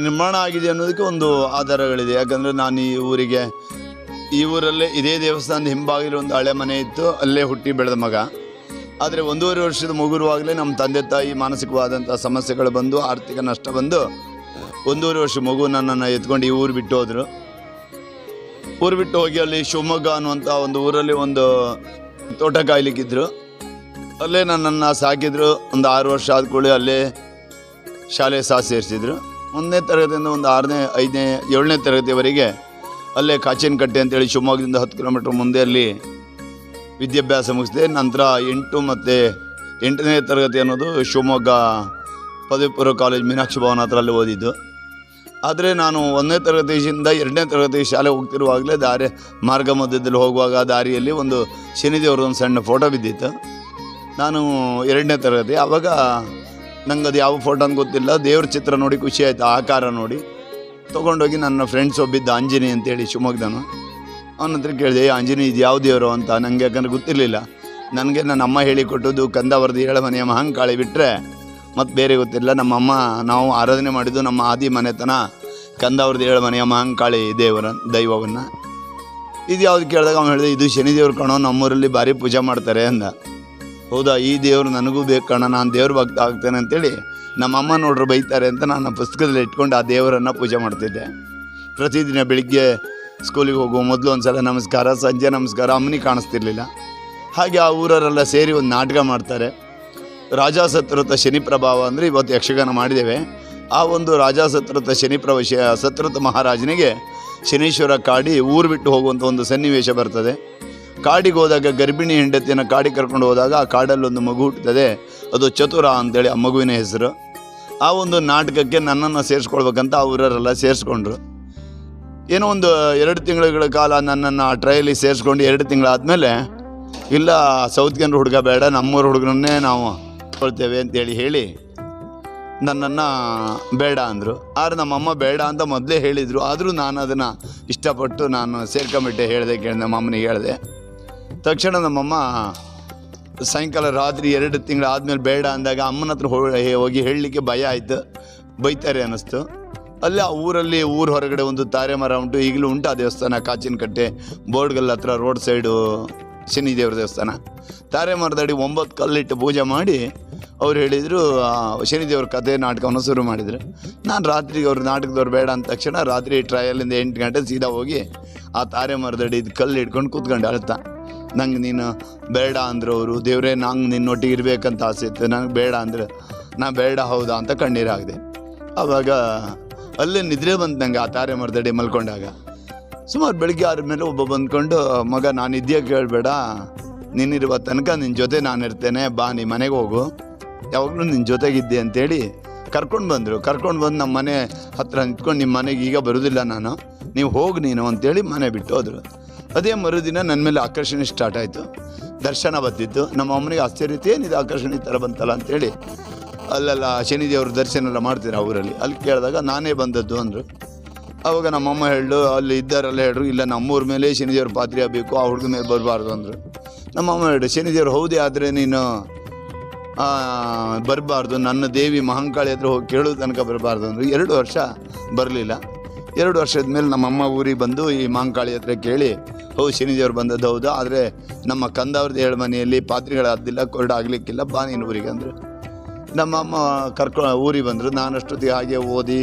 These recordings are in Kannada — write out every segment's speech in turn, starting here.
ನಿರ್ಮಾಣ ಆಗಿದೆ ಅನ್ನೋದಕ್ಕೆ ಒಂದು ಆಧಾರಗಳಿದೆ. ಯಾಕಂದರೆ ನಾನು ಈ ಊರಲ್ಲೇ ಇದೇ ದೇವಸ್ಥಾನದ ಹಿಂಭಾಗಿಲು ಒಂದು ಹಳೆ ಮನೆ ಇತ್ತು, ಅಲ್ಲೇ ಹುಟ್ಟಿ ಬೆಳೆದ ಮಗ. ಆದರೆ 1.5 ವರ್ಷದ ಮಗುರುವಾಗಲೇ ನಮ್ಮ ತಂದೆ ತಾಯಿ ಮಾನಸಿಕವಾದಂಥ ಸಮಸ್ಯೆಗಳು ಬಂದು, ಆರ್ಥಿಕ ನಷ್ಟ ಬಂದು 1.5 ವರ್ಷ ಮಗು ನನ್ನನ್ನು ಎತ್ಕೊಂಡು ಈ ಊರು ಬಿಟ್ಟು ಹೋದರು. ಊರು ಬಿಟ್ಟು ಹೋಗಿ ಅಲ್ಲಿ ಶಿವಮೊಗ್ಗ ಅನ್ನುವಂಥ ಒಂದು ಊರಲ್ಲಿ ಒಂದು ತೋಟ ಕಾಯ್ಲಿಕ್ಕಿದ್ರು. ಅಲ್ಲೇ ನನ್ನನ್ನು ಸಾಕಿದ್ರು. ಒಂದು 6 ವರ್ಷ ಆದ ಕೂಡಲೇ ಅಲ್ಲೇ ಶಾಲೆ ಸೇರಿಸಿದ್ರು. 1ನೇ ತರಗತಿಯಿಂದ ಒಂದು 6ನೇ 5ನೇ 7ನೇ ತರಗತಿವರೆಗೆ ಅಲ್ಲೇ ಕಾಚೇನಕಟ್ಟೆ ಅಂತೇಳಿ ಶಿವಮೊಗ್ಗದಿಂದ 10 ಕಿಲೋಮೀಟ್ರ್ ಮುಂದೆ ಅಲ್ಲಿ ವಿದ್ಯಾಭ್ಯಾಸ ಮುಗಿಸಿದೆ. ನಂತರ 8 ಮತ್ತು 8ನೇ ತರಗತಿ ಅನ್ನೋದು ಶಿವಮೊಗ್ಗ ಪದವಿ ಪೂರ್ವ ಕಾಲೇಜ್ ಮೀನಾಕ್ಷಿ ಭವನ ಹತ್ರ ಅಲ್ಲಿ ಓದಿದ್ದು. ಆದರೆ ನಾನು 1ನೇ ತರಗತಿಯಿಂದ 2ನೇ ತರಗತಿ ಶಾಲೆ ಹೋಗ್ತಿರುವಾಗಲೇ ಮಾರ್ಗ ಮಧ್ಯದಲ್ಲಿ ಹೋಗುವಾಗ ದಾರಿಯಲ್ಲಿ ಒಂದು ಶನಿದೇವ್ರದ್ದು ಒಂದು ಸಣ್ಣ ಫೋಟೋ ಬಿದ್ದಿತ್ತು. ನಾನು 2ನೇ ತರಗತಿ. ಆವಾಗ ನಂಗೆ ಅದು ಯಾವ ಫೋಟೋ ಅಂತ ಗೊತ್ತಿಲ್ಲ, ದೇವ್ರ ಚಿತ್ರ ನೋಡಿ ಖುಷಿ ಆಯಿತು. ಆಕಾರ ನೋಡಿ ತೊಗೊಂಡೋಗಿ ನನ್ನ ಫ್ರೆಂಡ್ಸ್ ಒಬ್ಬಿದ್ದ ಆಂಜನಿ ಅಂತೇಳಿ ಶಿವಮೊಗ್ಗದನು, ಅವನ ಹತ್ರ ಕೇಳಿದೆ, ಆಂಜನಿ ಇದು ಯಾವ ದೇವರು ಅಂತ. ನನಗೆ ಯಾಕಂದರೆ ಗೊತ್ತಿರಲಿಲ್ಲ. ನನಗೆ ನನ್ನ ಅಮ್ಮ ಹೇಳಿಕೊಟ್ಟದ್ದು ಕಂದಾವರದ 7 ಮನೆಯ ಮಹಾಂಕಾಳಿ ಬಿಟ್ಟರೆ ಮತ್ತು ಬೇರೆ ಗೊತ್ತಿಲ್ಲ. ನಮ್ಮಮ್ಮ ನಾವು ಆರಾಧನೆ ಮಾಡಿದ್ದು ನಮ್ಮ ಆದಿ ಮನೆತನ ಕಂದಾವರದ 7 ಮನೆಯ ಮಹಾಂಕಾಳಿ ದೈವವನ್ನು. ಇದು ಯಾವುದು ಕೇಳಿದಾಗ ಅವನು ಹೇಳಿದೆ, ಇದು ಶನಿದೇವ್ರು ಕಣೋ, ನಮ್ಮೂರಲ್ಲಿ ಭಾರಿ ಪೂಜೆ ಮಾಡ್ತಾರೆ ಅಂದ. ಹೌದಾ, ಈ ದೇವರು ನನಗೂ ಬೇಕು ಕಣ, ನಾನು ದೇವ್ರ ಭಕ್ತ ಆಗ್ತೇನೆ ಅಂತೇಳಿ ನಮ್ಮಮ್ಮ ನೋಡ್ರು ಬೈತಾರೆ ಅಂತ ನಾನು ಪುಸ್ತಕದಲ್ಲಿ ಇಟ್ಕೊಂಡು ಆ ದೇವರನ್ನು ಪೂಜೆ ಮಾಡ್ತಿದ್ದೆ. ಪ್ರತಿದಿನ ಬೆಳಿಗ್ಗೆ ಸ್ಕೂಲಿಗೆ ಹೋಗುವ ಮೊದಲು ಒಂದು ಸಲ ನಮಸ್ಕಾರ, ಸಂಜೆ ನಮಸ್ಕಾರ. ಅಮ್ಮನಿಗೆ ಕಾಣಿಸ್ತಿರ್ಲಿಲ್ಲ. ಹಾಗೆ ಆ ಊರರೆಲ್ಲ ಸೇರಿ ಒಂದು ನಾಟಕ ಮಾಡ್ತಾರೆ. ರಾಜ ಸತ್ರುತ ಶನಿ ಪ್ರಭಾವ ಅಂದರೆ ಇವತ್ತು ಯಕ್ಷಗಾನ ಮಾಡಿದ್ದೇವೆ. ಆ ಒಂದು ರಾಜ ಸತ್ರುತ ಶನಿ ಸತ್ರುತ ಮಹಾರಾಜನಿಗೆ ಶನೀಶ್ವರ ಕಾಡಿ ಊರು ಬಿಟ್ಟು ಹೋಗುವಂಥ ಒಂದು ಸನ್ನಿವೇಶ ಬರ್ತದೆ. ಕಾಡಿಗೆ ಹೋದಾಗ ಗರ್ಭಿಣಿ ಹೆಂಡತಿಯನ್ನು ಕಾಡಿಗೆ ಕರ್ಕೊಂಡು ಹೋದಾಗ ಆ ಕಾಡಲ್ಲಿ ಒಂದು ಮಗು ಹುಟ್ಟುತ್ತದೆ. ಅದು ಚತುರ ಅಂತೇಳಿ ಆ ಮಗುವಿನ ಹೆಸರು. ಆ ಒಂದು ನಾಟಕಕ್ಕೆ ನನ್ನನ್ನು ಸೇರಿಸ್ಕೊಳ್ಬೇಕಂತ ಆ ಊರರೆಲ್ಲ ಸೇರಿಸ್ಕೊಂಡ್ರು. ಏನೋ ಒಂದು 2 ತಿಂಗಳ ಕಾಲ ನನ್ನನ್ನು ಆ ಟ್ರೈಲಿಗೆ ಸೇರಿಸ್ಕೊಂಡು 2 ತಿಂಗಳಾದಮೇಲೆ, ಇಲ್ಲ ಸೌತ್ ಕೆನರ ಹುಡುಗ ಬೇಡ, ನಮ್ಮೂರು ಹುಡುಗರನ್ನೇ ನಾವು ಕೊಳ್ತೇವೆ ಅಂತೇಳಿ ಹೇಳಿ ನನ್ನನ್ನು ಬೇಡ ಅಂದರು. ಆದ್ರೆ ನಮ್ಮಮ್ಮ ಬೇಡ ಅಂತ ಮೊದಲೇ ಹೇಳಿದರು. ಆದರೂ ನಾನು ಅದನ್ನು ಇಷ್ಟಪಟ್ಟು ನಾನು ಸೇರ್ಕೊಂಬಿಟ್ಟೆ. ಕೇಳಿದೆ ನಮ್ಮಮ್ಮನಿಗೆ ಹೇಳಿದೆ. ತಕ್ಷಣ ನಮ್ಮಮ್ಮ ಸಾಯಂಕಾಲ ರಾತ್ರಿ 2 ತಿಂಗಳಾದಮೇಲೆ ಬೇಡ ಅಂದಾಗ ಅಮ್ಮನ ಹತ್ರ ಹೋಗಿ ಹೇಳಲಿಕ್ಕೆ ಭಯ ಆಯಿತು, ಬೈತಾರೆ ಅನ್ನಿಸ್ತು. ಅಲ್ಲಿ ಆ ಊರಲ್ಲಿ ಹೊರಗಡೆ ಒಂದು ತಾರೆ ಮರ ಉಂಟು, ಈಗಲೂ ಉಂಟು ಆ ದೇವಸ್ಥಾನ, ಕಾಚಿನಕಟ್ಟೆ ಬೋರ್ಡ್ಗಲ್ ಹತ್ರ ರೋಡ್ ಸೈಡು ಶನಿದೇವ್ರ ದೇವಸ್ಥಾನ. ತಾರೆ ಮರದಡಿ 9 ಕಲ್ಲಿಟ್ಟು ಪೂಜೆ ಮಾಡಿ ಅವ್ರು ಹೇಳಿದರು ಶನಿದೇವ್ರ ಕಥೆ ನಾಟಕವನ್ನು ಶುರು ಮಾಡಿದರು. ನಾನು ರಾತ್ರಿಗೆ ಅವ್ರು ನಾಟಕದವ್ರು ಬೇಡ ಅಂದ ತಕ್ಷಣ ರಾತ್ರಿ ಟ್ರಯಲಿಂದ 8 ಗಂಟೆ ಸೀದಾ ಹೋಗಿ ಆ ತಾರೆ ಮರದಡಿ ಕಲ್ಲು ಹಿಡ್ಕೊಂಡು ಕೂತ್ಕೊಂಡು ಅಳ್ತಾ, ನಂಗೆ ನೀನು ಬೇಡ ಅಂದರು ಅವರು. ದೇವರೇ, ನಂಗೆ ನಿನ್ನೊಟ್ಟಿಗೆ ಇರಬೇಕಂತ ಆಸೆ ಇತ್ತು, ನಂಗೆ ಬೇಡ ಅಂದ್ರೆ ನಾ ಬೇಡ ಹೌದಾ ಅಂತ ಕಣ್ಣೀರಾಗಿದೆ. ಆವಾಗ ಅಲ್ಲೇ ನಿದ್ರೆ ಬಂತು ನಂಗೆ ಆ ತಾರೆ ಮರದಡಿ ಮಲ್ಕೊಂಡಾಗ. ಸುಮಾರು ಬೆಳಗ್ಗೆ 6 ಮೇಲೆ ಒಬ್ಬ ಬಂದ್ಕೊಂಡು, ಮಗ ನಾನು ಇದೆಯಾ ಕೇಳಬೇಡ, ನೀನಿರುವ ತನಕ ನಿನ್ನ ಜೊತೆ ನಾನು ಇರ್ತೇನೆ, ಬಾ ನೀ ಮನೆಗೆ ಹೋಗು, ಯಾವಾಗಲೂ ನಿನ್ನ ಜೊತೆಗಿದ್ದೆ ಅಂತೇಳಿ ಕರ್ಕೊಂಡು ಬಂದರು. ಕರ್ಕೊಂಡು ಬಂದು ನಮ್ಮ ಮನೆ ಹತ್ರ ನಿಂತ್ಕೊಂಡು, ನಿಮ್ಮ ಮನೆಗೆ ಈಗ ಬರೋದಿಲ್ಲ ನಾನು, ನೀವು ಹೋಗಿ ನೀನು ಅಂತೇಳಿ ಮನೆ ಬಿಟ್ಟು ಹೋದರು. ಅದೇ ಮರುದಿನ ನನ್ನ ಮೇಲೆ ಆಕರ್ಷಣೆ ಸ್ಟಾರ್ಟ್ ಆಯಿತು. ದರ್ಶನ ಬಂದಿತ್ತು. ನಮ್ಮ ಅಮ್ಮನಿಗೆ ಆಶ್ಚರ್ಯ, ಏನಿದೆ ಆಕರ್ಷಣೆ ಈ ಥರ ಬಂತಲ್ಲ ಅಂತೇಳಿ ಅಲ್ಲೆಲ್ಲ ಶನಿದೇವ್ರ ದರ್ಶನ ಎಲ್ಲ ಮಾಡ್ತೀರ ಊರಲ್ಲಿ. ಅಲ್ಲಿ ಕೇಳಿದಾಗ ನಾನೇ ಬಂದದ್ದು ಅಂದರು. ಆವಾಗ ನಮ್ಮಮ್ಮ ಹೇಳು, ಅಲ್ಲಿ ಇದ್ದಾರೆಲ್ಲ ಹೇಳ್ರು, ಇಲ್ಲ ನಮ್ಮೂರ ಮೇಲೆ ಶನಿದೇವ್ರ ಪಾತ್ರೆ ಆಗಬೇಕು, ಆ ಹುಡುಗ ಮೇಲೆ ಬರಬಾರ್ದು ಅಂದರು. ನಮ್ಮಮ್ಮ ಹೇಳು, ಶನಿದೇವ್ರು ಹೌದೇ, ಆದರೆ ನೀನು ಬರಬಾರ್ದು, ನನ್ನ ದೇವಿ ಮಹಾಂಕಾಳಿ ಹತ್ರ ಹೋಗಿ ಕೇಳೋ ತನಕ ಬರಬಾರ್ದು ಅಂದರು. 2 ವರ್ಷ ಬರಲಿಲ್ಲ. 2 ವರ್ಷದ ಮೇಲೆ ನಮ್ಮಮ್ಮ ಊರಿಗೆ ಬಂದು ಈ ಮಹಾಂಕಾಳಿ ಹತ್ರ ಕೇಳಿ, ಹೌದು ಶನಿದೇವ್ರು ಬಂದದ್ದು ಹೌದು, ಆದರೆ ನಮ್ಮ ಕಂದಾವರದ 7 ಮನೆಯಲ್ಲಿ ಪಾತ್ರೆಗಳಾದಿಲ್ಲ, ಕೊರಡು ಆಗಲಿಕ್ಕಿಲ್ಲ, ಬಾ ನೀನು ಊರಿಗೆ ಅಂದರು. ನಮ್ಮಮ್ಮ ಊರಿಗೆ ಬಂದರು. ನಾನಷ್ಟೊತ್ತಿಗೆ ಹಾಗೆ ಓದಿ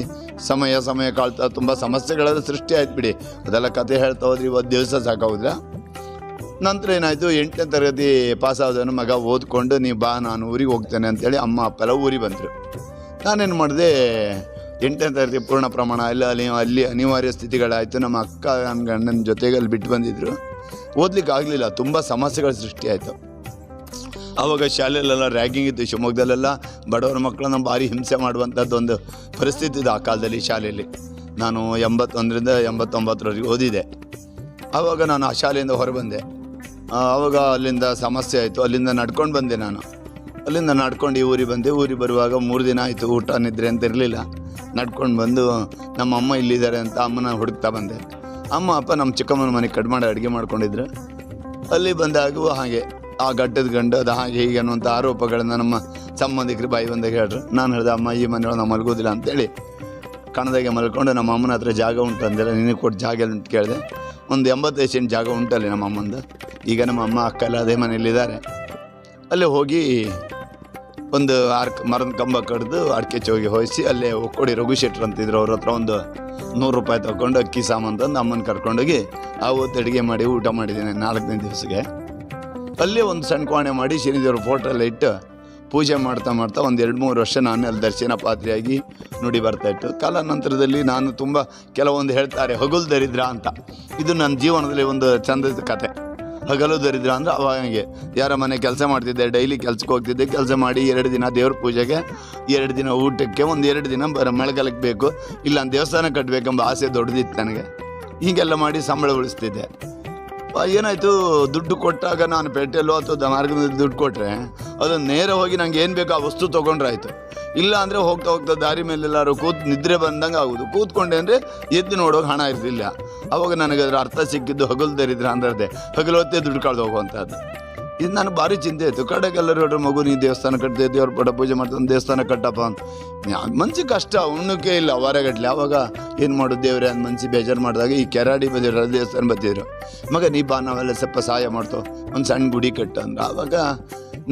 ಸಮಯ ಕಾಳ್ತಾ ತುಂಬ ಸಮಸ್ಯೆಗಳೆಲ್ಲ ಸೃಷ್ಟಿ ಆಯ್ತು ಬಿಡಿ. ಅದೆಲ್ಲ ಕತೆ ಹೇಳ್ತಾ ಹೋದ್ರಿ, ಇವತ್ತು ದಿವಸ ಸಾಕಾಗೋದಿಲ್ಲ. ನಂತರ ಏನಾಯಿತು, 8ನೇ ತರಗತಿ ಪಾಸಾದವನು ಮಗ ಓದ್ಕೊಂಡು, ನೀವು ಬಾ ನಾನು ಊರಿಗೆ ಹೋಗ್ತೇನೆ ಅಂತೇಳಿ ಅಮ್ಮ ಅಪ್ಪ ಎಲ್ಲ ಊರಿಗೆ ಬಂದರು. ನಾನೇನು ಮಾಡಿದೆ, 8ನೇ ತರಗತಿ ಪೂರ್ಣ ಪ್ರಮಾಣ ಅಲ್ಲಿ ಅನಿವಾರ್ಯ ಸ್ಥಿತಿಗಳಾಯಿತು. ನಮ್ಮ ಅಕ್ಕ ನನ್ನ ಗಂಡನ ಜೊತೆಗೆ ಅಲ್ಲಿ ಬಿಟ್ಟು ಬಂದಿದ್ದರು. ಓದ್ಲಿಕ್ಕೆ ಆಗಲಿಲ್ಲ, ತುಂಬ ಸಮಸ್ಯೆಗಳು ಸೃಷ್ಟಿ ಆಯಿತು. ಆವಾಗ ಶಾಲೆಯಲ್ಲೆಲ್ಲ ರ್ಯಾಗಿಂಗ್ ಇತ್ತು. ಶಿವಮೊಗ್ಗದಲ್ಲೆಲ್ಲ ಬಡವರ ಮಕ್ಕಳನ್ನು ಭಾರಿ ಹಿಂಸೆ ಮಾಡುವಂಥದ್ದು ಒಂದು ಪರಿಸ್ಥಿತಿ ಇದೆ ಆ ಕಾಲದಲ್ಲಿ ಶಾಲೆಯಲ್ಲಿ. ನಾನು 81ರಿಂದ 89ರವರೆಗೆ ಓದಿದೆ. ಆವಾಗ ನಾನು ಆ ಶಾಲೆಯಿಂದ ಹೊರಬಂದೆ. ಆವಾಗ ಅಲ್ಲಿಂದ ಸಮಸ್ಯೆ ಆಯಿತು. ಅಲ್ಲಿಂದ ನಡ್ಕೊಂಡು ಬಂದೆ ನಾನು. ಅಲ್ಲಿಂದ ನಡ್ಕೊಂಡು ಈ ಊರಿಗೆ ಬಂದೆ. ಊರಿಗೆ ಬರುವಾಗ 3 ದಿನ ಆಯಿತು, ಊಟ ನಿದ್ರೆ ಅಂತ ಇರಲಿಲ್ಲ. ನಡ್ಕೊಂಡು ಬಂದು ನಮ್ಮ ಅಮ್ಮ ಇಲ್ಲಿದ್ದಾರೆ ಅಂತ ಅಮ್ಮನ ಹುಡುಕ್ತಾ ಬಂದೆ. ಅಮ್ಮ ಅಪ್ಪ ನಮ್ಮ ಚಿಕ್ಕಮ್ಮನ ಮನೆಗೆ ಕಟ್ ಮಾಡಿ ಅಡುಗೆ ಮಾಡ್ಕೊಂಡಿದ್ರು. ಅಲ್ಲಿ ಬಂದಾಗೂ ಹಾಗೆ ಆ ಗಡ್ಡದ ಗಂಡು ಅದು ಹಾಗೆ ಹೀಗೆ ಅನ್ನುವಂಥ ಆರೋಪಗಳನ್ನು ನಮ್ಮ ಸಂಬಂಧಿಕರು ಬಾಯಿ ಬಂದಾಗ ಹೇಳ್ರು. ನಾನು ಹೇಳಿದೆ, ಅಮ್ಮ ಈ ಮನೆಯೊಳಗೆ ನಾವು ಮಲಗೋದಿಲ್ಲ ಅಂತೇಳಿ ಕಣದಾಗೆ ಮಲ್ಕೊಂಡು ನಮ್ಮ ಅಮ್ಮನ ಹತ್ರ ಜಾಗ ಉಂಟು ಅಂದೆಲ್ಲ ನಿನಗೆ ಕೊಟ್ಟು ಜಾಗ ಎಲ್ಲ ಉಂಟು ಕೇಳಿದೆ. ಒಂದು 85 ಸೆಂಟ್ ಜಾಗ ಉಂಟಲ್ಲಿ ನಮ್ಮ ಅಮ್ಮಂದು. ಈಗ ನಮ್ಮ ಅಮ್ಮ ಅಕ್ಕ ಎಲ್ಲ ಅದೇ ಮನೇಲಿದ್ದಾರೆ. ಅಲ್ಲೇ ಹೋಗಿ ಒಂದು ಮರದ ಕಂಬ ಕಡ್ದು ಅಡಿಕೆ ಚೋಗಿ ಹೋಯಿಸಿ ಅಲ್ಲೇ ಒಕ್ಕೋಡಿ ರಘು ಶೆಟ್ರು ಅಂತಿದ್ರು, ಅವ್ರ ಹತ್ರ ಒಂದು 100 ರೂಪಾಯಿ ತೊಗೊಂಡು ಅಕ್ಕಿ ಸಾಮಾನು ತಂದು ಅಮ್ಮನ ಕರ್ಕೊಂಡೋಗಿ ಆವತ್ತು ಅಡುಗೆ ಮಾಡಿ ಊಟ ಮಾಡಿದ್ದೀನಿ 4ನೇ ದಿವಸಕ್ಕೆ. ಅಲ್ಲೇ ಒಂದು ಸಣ್ಣ ಕೋಣೆ ಮಾಡಿ ಶನಿದೇವ್ರ ಫೋಟೋ ಎಲ್ಲ ಇಟ್ಟು ಪೂಜೆ ಮಾಡ್ತಾ ಒಂದು 2-3 ವರ್ಷ ನಾನು ಅಲ್ಲಿ ದರ್ಶನ ಪಾತ್ರೆಯಾಗಿ ನುಡಿ ಬರ್ತಾಯಿತ್ತು. ಕಾಲಾನಂತರದಲ್ಲಿ ನಾನು ತುಂಬ ಕೆಲವೊಂದು ಹೇಳ್ತಾರೆ ಹಗಲು ದರಿದ್ರ ಅಂತ. ಇದು ನನ್ನ ಜೀವನದಲ್ಲಿ ಒಂದು ಚಂದದ ಕತೆ. ಹಗಲು ದರಿದ್ರ ಅಂದರೆ ಅವಾಗೆ ಯಾರ ಮನೆ ಕೆಲಸ ಮಾಡ್ತಿದ್ದೆ, ಡೈಲಿ ಕೆಲ್ಸಕ್ಕೆ ಹೋಗ್ತಿದ್ದೆ. ಕೆಲಸ ಮಾಡಿ 2 ದಿನ ದೇವ್ರ ಪೂಜೆಗೆ, 2 ದಿನ ಊಟಕ್ಕೆ, ಒಂದು 2 ದಿನ ಮಳೆಗಾಲಕ್ಕೆ ಬೇಕು, ಇಲ್ಲ ದೇವಸ್ಥಾನ ಕಟ್ಟಬೇಕೆಂಬ ಆಸೆ ದೊಡ್ಡದಿತ್ತು ನನಗೆ. ಹೀಗೆಲ್ಲ ಮಾಡಿ ಸಂಬಳ ಉಳಿಸ್ತಿದ್ದೆ. ಏನಾಯಿತು, ದುಡ್ಡು ಕೊಟ್ಟಾಗ ನಾನು ಪೇಟೆಯಲ್ಲೋ ಅಥವಾ ಮಾರ್ಗದಲ್ಲಿ ದುಡ್ಡು ಕೊಟ್ಟರೆ ಅದನ್ನು ನೇರ ಹೋಗಿ ನಂಗೆ ಏನು ಬೇಕೋ ಆ ವಸ್ತು ತೊಗೊಂಡ್ರಾಯ್ತು. ಇಲ್ಲ ಅಂದರೆ ಹೋಗ್ತಾ ದಾರಿ ಮೇಲೆಲ್ಲರೂ ನಿದ್ರೆ ಬಂದಂಗೆ ಆಗೋದು. ಕೂತ್ಕೊಂಡೆ ಅಂದರೆ ಎದ್ದು ನೋಡೋಕೆ ಹಣ ಇರ್ತಿಲ್ಲ. ಅವಾಗ ನನಗೆ ಅದರ ಅರ್ಥ ಸಿಕ್ಕಿದ್ದು ಹಗಲು ದರಿದ್ರ ಅಂದ್ರೆ ಹಗಲು ಹೊತ್ತೇ ದುಡ್ಡು ಕಳೆದು ಹೋಗುವಂಥದ್ದು. ಇದು ನನಗೆ ಭಾರಿ ಚಿಂತೆ ಆಯಿತು. ಕಡೆಗೆಲ್ಲರೂ ಹೇಳ್ರೆ ಮಗು ನೀ ದೇವಸ್ಥಾನ ಕಟ್ತೀವಿ, ದೇವ್ರ ಪಟ ಪೂಜೆ ಮಾಡ್ತಾನೆ, ದೇವಸ್ಥಾನ ಕಟ್ಟಪ್ಪ ಅಂತ. ಮನ್ಸಿಗೆ ಕಷ್ಟ, ಉಣ್ಣಕ್ಕೆ ಇಲ್ಲ ವಾರಗಟ್ಲೆ. ಆವಾಗ ಏನು ಮಾಡೋದು ದೇವ್ರೆ ಅಂತ ಮನ್ಸಿಗೆ ಬೇಜಾರು ಮಾಡಿದಾಗ ಈ ಕೆರಾಡಿ ಬದಿರೋ ದೇವಸ್ಥಾನ ಬರ್ತಿದ್ರು. ಮಗ ನೀ ಬಾ, ನಾವೆಲ್ಲ ಸ್ವಲ್ಪ ಸಹಾಯ ಮಾಡ್ತೋ, ಒಂದು ಸಣ್ಣ ಗುಡಿ ಕಟ್ಟು ಅಂದ್ರೆ. ಆವಾಗ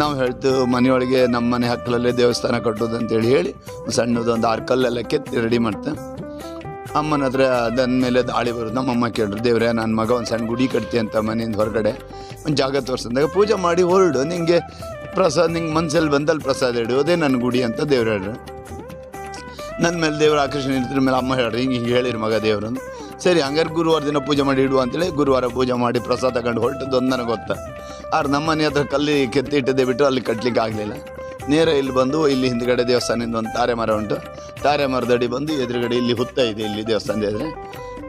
ನಾವು ಹೇಳ್ತು ಮನೆಯೊಳಗೆ ನಮ್ಮ ಮನೆ ಹಕ್ಕಲಲ್ಲೇ ದೇವಸ್ಥಾನ ಕಟ್ಟೋದು ಅಂತೇಳಿ ಹೇಳಿ ಸಣ್ಣದೊಂದು 6 ಕಲ್ಲೆಲ್ಲ ಕೆತ್ತಿ ರೆಡಿ ಮಾಡ್ತೆ. ಅಮ್ಮನ ಹತ್ರ ಅದನ್ನ ಮೇಲೆ ದಾಳಿ ಬರೋದು. ನಮ್ಮಮ್ಮ ಕೇಳಿದ್ರು, ದೇವ್ರೆ ನನ್ನ ಮಗ ಒಂದು ಸಣ್ಣ ಗುಡಿ ಕಟ್ತಿ ಅಂತ ಮನೆಯಿಂದ ಹೊರಗಡೆ ಒಂದು ಜಾಗ ತೋರಿಸಿದಾಗ ಪೂಜೆ ಮಾಡಿ ಹೊರಡು, ನಿಂಗೆ ಪ್ರಸಾದ ನಿಂಗೆ ಮನ್ಸಲ್ಲಿ ಬಂದಲ್ಲಿ ಪ್ರಸಾದ ಇಡು, ಅದೇ ನನ್ನ ಗುಡಿ ಅಂತ ದೇವ್ರು ಹೇಳ್ರು. ನನ್ನ ಮೇಲೆ ದೇವ್ರ ಆಕರ್ಷಣೆ ಇರ್ತಿರ ಮೇಲೆ ಅಮ್ಮ ಹೇಳ್ರಿ ಹಿಂಗೆ ಹೇಳಿರಿ ಮಗ ದೇವ್ರನ್ನು. ಸರಿ ಹಂಗಾರೆ ಗುರುವಾರ ದಿನ ಪೂಜೆ ಮಾಡಿ ಇಡುವ ಅಂತೇಳಿ ಗುರುವಾರ ಪೂಜೆ ಮಾಡಿ ಪ್ರಸಾದ ತಗೊಂಡು ಹೊರಟದ್ದು ಒಂದು ನನಗೆ ಗೊತ್ತ. ಆದ್ರೆ ನಮ್ಮ ಮನೆ ಹತ್ರ ಕಲ್ಲಿ ಕೆತ್ತಿ ಇಟ್ಟದೆ ಬಿಟ್ಟು ಅಲ್ಲಿ ಕಟ್ಲಿಕ್ಕೆ ಆಗಲಿಲ್ಲ. ನೇರ ಇಲ್ಲಿ ಬಂದು ಇಲ್ಲಿ ಹಿಂದ್ಗಡೆ ದೇವಸ್ಥಾನದಿಂದ ಒಂದು ತಾರೆ ಮರ ಉಂಟು. ತಾರೆ ಮರದಡಿ ಬಂದು ಎದುರುಗಡೆ ಇಲ್ಲಿ ಹುತ್ತ ಇದೆ, ಇಲ್ಲಿ ದೇವಸ್ಥಾನದ ಎದುರು.